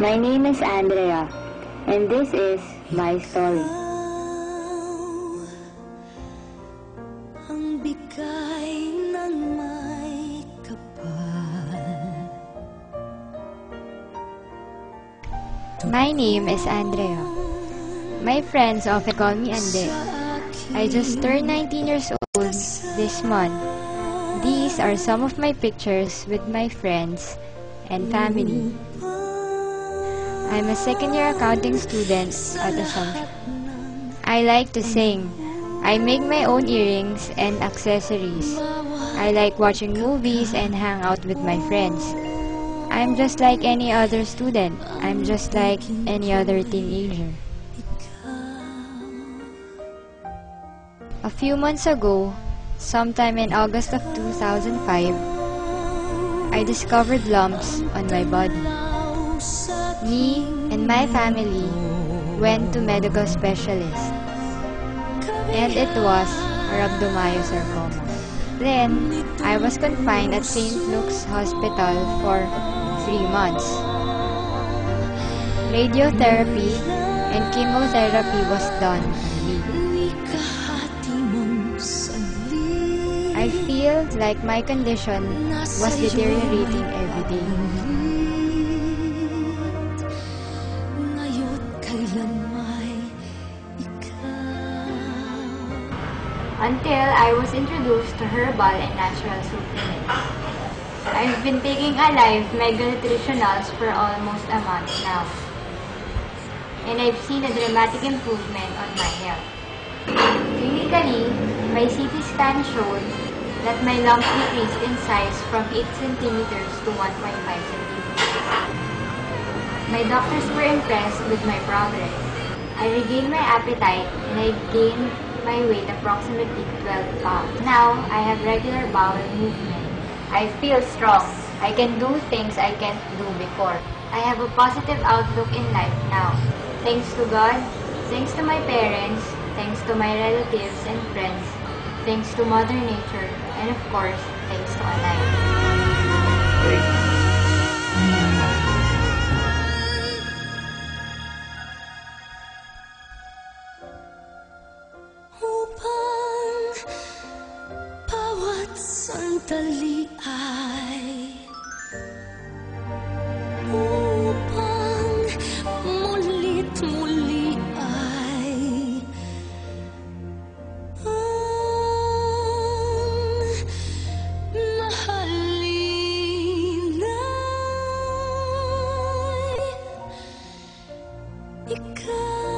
My name is Andrea, and this is my story. Ang bigay ng may kapal. My name is Andrea. My friends often call me Ande. I just turned 19 years old this month. These are some of my pictures with my friends and family. I'm a second-year accounting student at Assumption. I like to sing. I make my own earrings and accessories. I like watching movies and hang out with my friends. I'm just like any other student. I'm just like any other teenager. A few months ago, sometime in August of 2005, I discovered lumps on my body. Me and my family went to medical specialist, and it was rhabdomyosarcoma. Then, I was confined at St. Luke's Hospital for 3 months. Radiotherapy and chemotherapy was done on me. I feel like my condition was deteriorating every day. Until I was introduced to herbal and natural supplements. I've been taking Alive Mega Nutritionals for almost a month now. And I've seen a dramatic improvement on my health. Clinically, my CT scan showed that my lumps decreased in size from 8 centimeters to 1.5 centimeters. My doctors were impressed with my progress. I regained my appetite and I gained my weight approximately 12 pounds. Now, I have regular bowel movement. I feel strong. I can do things I can't do before. I have a positive outlook in life now. Thanks to God, thanks to my parents, thanks to my relatives and friends, thanks to Mother Nature, and of course, thanks to Alive. Sandali ay upang mulit-muli ay mahalin ay ikaw.